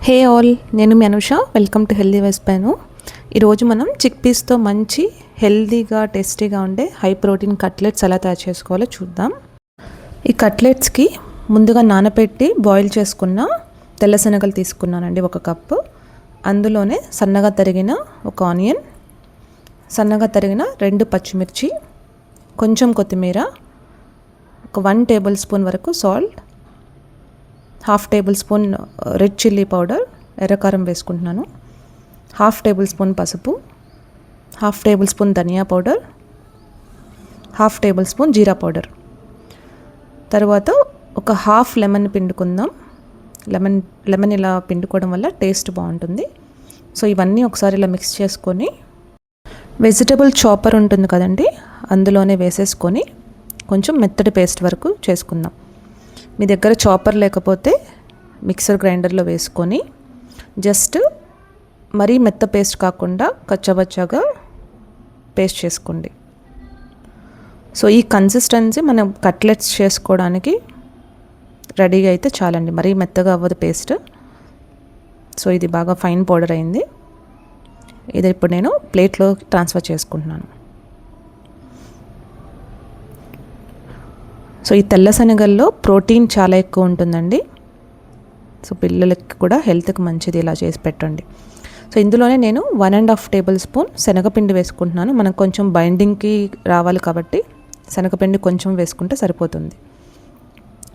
హే all, నేను మీ Anusha. Welcome to healthy wise pie. ఈరోజు మనం చిక్ పీస్తో మంచి హెల్దీగా టేస్టీగా ఉండే హై ప్రోటీన్ కట్లెట్స్ ఎలా తయారు చేసుకోవాలో చూద్దాం. ఈ కట్లెట్స్కి ముందుగా నానబెట్టి బాయిల్ చేసుకున్న తెల్ల శనగలు తీసుకున్నానండి, 1 కప్పు. అందులోనే సన్నగా తరిగిన ఒక ఆనియన్, సన్నగా తరిగిన 2 పచ్చిమిర్చి, కొంచెం కొత్తిమీర, ఒక 1 టేబుల్ స్పూన్ వరకు salt, 1/2 tablespoon red chilli powder, ఎర్రకారం వేసుకుంటున్నాను, 1/2 టేబుల్ స్పూన్ పసుపు, 1/2 టేబుల్ స్పూన్ ధనియా పౌడర్, 1/2 టేబుల్ స్పూన్ జీరా పౌడర్. తర్వాత ఒక 1/2 లెమన్ పిండుకుందాం. లెమన్ ఇలా పిండుకోవడం వల్ల టేస్ట్ బాగుంటుంది. సో ఇవన్నీ ఒకసారి ఇలా మిక్స్ చేసుకొని వెజిటబుల్ చాపర్ ఉంటుంది కదండి, అందులోనే వేసేసుకొని కొంచెం మెత్తటి పేస్ట్ వరకు చేసుకుందాం. మీ దగ్గర చాపర్ లేకపోతే మిక్సర్ గ్రైండర్లో వేసుకొని జస్ట్ మరీ మెత్త పేస్ట్ కాకుండా కచ్చబచ్చగా పేస్ట్ చేసుకోండి. సో ఈ కన్సిస్టెన్సీ మనం కట్లెట్స్ చేసుకోవడానికి రెడీగా అయితే చాలండి, మరీ మెత్తగా అవ్వదు పేస్ట్. సో ఇది బాగా ఫైన్ పౌడర్ అయింది. ఇది ఇప్పుడు నేను ప్లేట్లో ట్రాన్స్ఫర్ చేసుకుంటున్నాను. సో ఈ తెల్ల శనగల్లో ప్రోటీన్ చాలా ఎక్కువ ఉంటుందండి. సో పిల్లలకి కూడా హెల్త్కి మంచిది, ఇలా చేసి పెట్టండి. సో ఇందులోనే నేను 1.5 టేబుల్ స్పూన్ శనగపిండి వేసుకుంటున్నాను. మనం కొంచెం బైండింగ్కి రావాలి కాబట్టి శనగపిండి కొంచెం వేసుకుంటే సరిపోతుంది.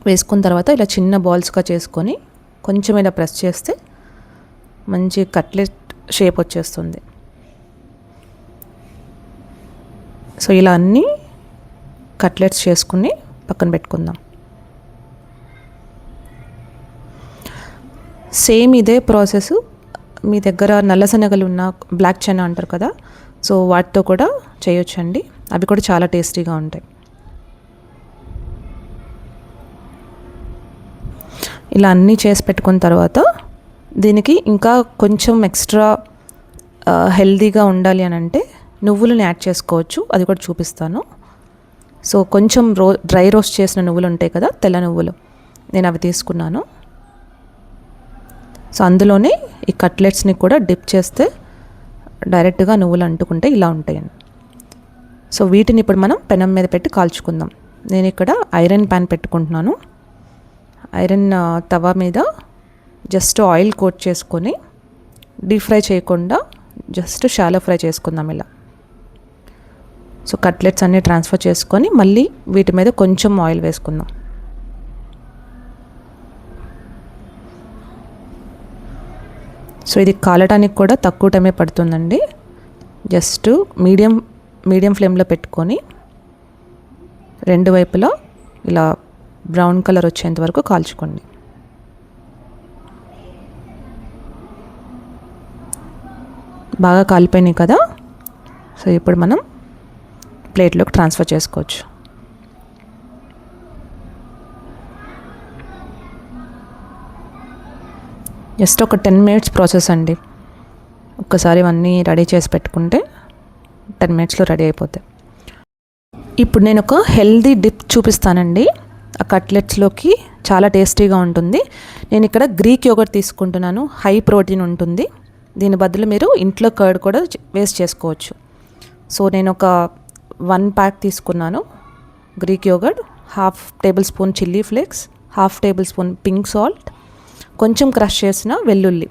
వేసుకున్న తర్వాత ఇలా చిన్న బాల్స్గా చేసుకొని కొంచెం ఇలా ప్రెస్ చేస్తే మంచి కట్లెట్ షేప్ వచ్చేస్తుంది. సో ఇలా అన్నీ కట్లెట్స్ చేసుకుని పక్కన పెట్టుకుందాం. సేమ్ ఇదే ప్రాసెస్ మీ దగ్గర నల్ల శనగలు ఉన్న బ్లాక్ చనా అంటారు కదా, సో వాటితో కూడా చేయొచ్చండి. అవి కూడా చాలా టేస్టీగా ఉంటాయి. ఇలా అన్నీ చేసి పెట్టుకున్న తర్వాత దీనికి ఇంకా కొంచెం ఎక్స్ట్రా హెల్దీగా ఉండాలి అని అంటే నువ్వులను యాడ్ చేసుకోవచ్చు, అది కూడా చూపిస్తాను. సో కొంచెం డ్రై రోస్ట్ చేసిన నువ్వులు ఉంటాయి కదా, తెల్ల నువ్వులు, నేను అవి తీసుకున్నాను. సో అందులోనే ఈ కట్లెట్స్ని కూడా డిప్ చేస్తే డైరెక్ట్గా నువ్వులు అంటుకుంటే ఇలా ఉంటాయండి. సో వీటిని ఇప్పుడు మనం పెనం మీద పెట్టి కాల్చుకుందాం. నేను ఇక్కడ ఐరన్ ప్యాన్ పెట్టుకుంటున్నాను. ఐరన్ తవా మీద జస్ట్ ఆయిల్ కోట్ చేసుకొని డీప్ ఫ్రై చేయకుండా జస్ట్ షాలో ఫ్రై చేసుకుందాం ఇలా. సో కట్లెట్స్ అన్నీ ట్రాన్స్ఫర్ చేసుకొని మళ్ళీ వీటి మీద కొంచెం ఆయిల్ వేసుకుందాం. సో ఇది కాలటానికి కూడా తక్కువ టైమే పడుతుందండి. జస్ట్ మీడియం ఫ్లేమ్లో పెట్టుకొని 2 వైపులా ఇలా బ్రౌన్ కలర్ వచ్చేంత వరకు కాల్చుకోండి. బాగా కాలిపోయినాయి కదా. సో ఇప్పుడు మనం ప్లేట్లోకి ట్రాన్స్ఫర్ చేసుకోవచ్చు. జస్ట్ ఒక 10 మినిట్స్ ప్రాసెస్ అండి. ఒక్కసారి ఇవన్నీ రెడీ చేసి పెట్టుకుంటే 10 మినిట్స్లో రెడీ అయిపోతాయి. ఇప్పుడు నేను ఒక హెల్దీ డిప్ చూపిస్తానండి. ఆ కట్లెట్స్లోకి చాలా టేస్టీగా ఉంటుంది. నేను ఇక్కడ గ్రీక్ యోగర్ట్ తీసుకుంటున్నాను, హై ప్రోటీన్ ఉంటుంది. దీని బదులు మీరు ఇంట్లో కర్డ్ కూడా వేస్ట్ చేసుకోవచ్చు. సో నేను ఒక 1 ప్యాక్ తీసుకున్నాను Greek yoghurt, 1/2 table spoon chilli flakes, 1/2 table spoon pink salt, కొంచెం క్రష్ చేసిన వెల్లుల్లి,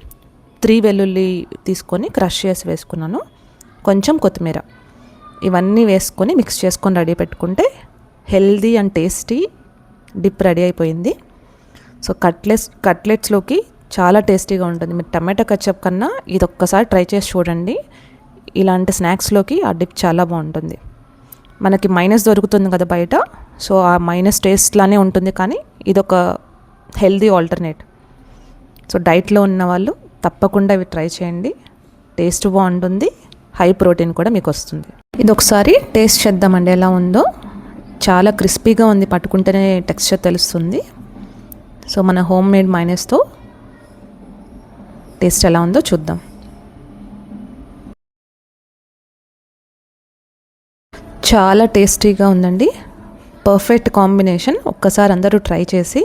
3 వెల్లుల్లి తీసుకొని క్రష్ చేసి వేసుకున్నాను, కొంచెం కొత్తిమీర. ఇవన్నీ వేసుకొని మిక్స్ చేసుకొని రెడీ పెట్టుకుంటే healthy and tasty dip ready అయిపోయింది. సో కట్లెట్స్లోకి చాలా టేస్టీగా ఉంటుంది. మీరు టమాటా కచప్ కన్నా ఇది ఒక్కసారి ట్రై చేసి చూడండి. ఇలాంటి స్నాక్స్లోకి ఆ డిప్ చాలా బాగుంటుంది. మనకి మైనస్ దొరుకుతుంది కదా బయట, సో ఆ మైనస్ టేస్ట్లానే ఉంటుంది, కానీ ఇదొక హెల్దీ ఆల్టర్నేట్. సో డైట్లో ఉన్న వాళ్ళు తప్పకుండా ఇవి ట్రై చేయండి. టేస్ట్ బాగుంటుంది, హై ప్రోటీన్ కూడా మీకు వస్తుంది. ఇది ఒకసారి టేస్ట్ చేద్దామండి ఎలా ఉందో. చాలా క్రిస్పీగా ఉంది, పట్టుకుంటేనే టెక్స్చర్ తెలుస్తుంది. సో మన హోమ్ మేడ్ మైనస్తో టేస్ట్ ఎలా ఉందో చూద్దాం. చాలా టేస్టీగా ఉందండి, పర్ఫెక్ట్ కాంబినేషన్. ఒక్కసారి అందరూ ట్రై చేసి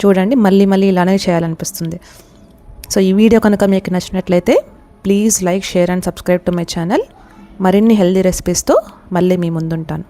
చూడండి, మళ్ళీ ఇలానే చేయాలనిపిస్తుంది. సో ఈ వీడియో కనుక మీకు నచ్చినట్లయితే please like, share and subscribe to my channel. మరిన్ని హెల్దీ రెసిపీస్తో మళ్ళీ మీ ముందుంటాను.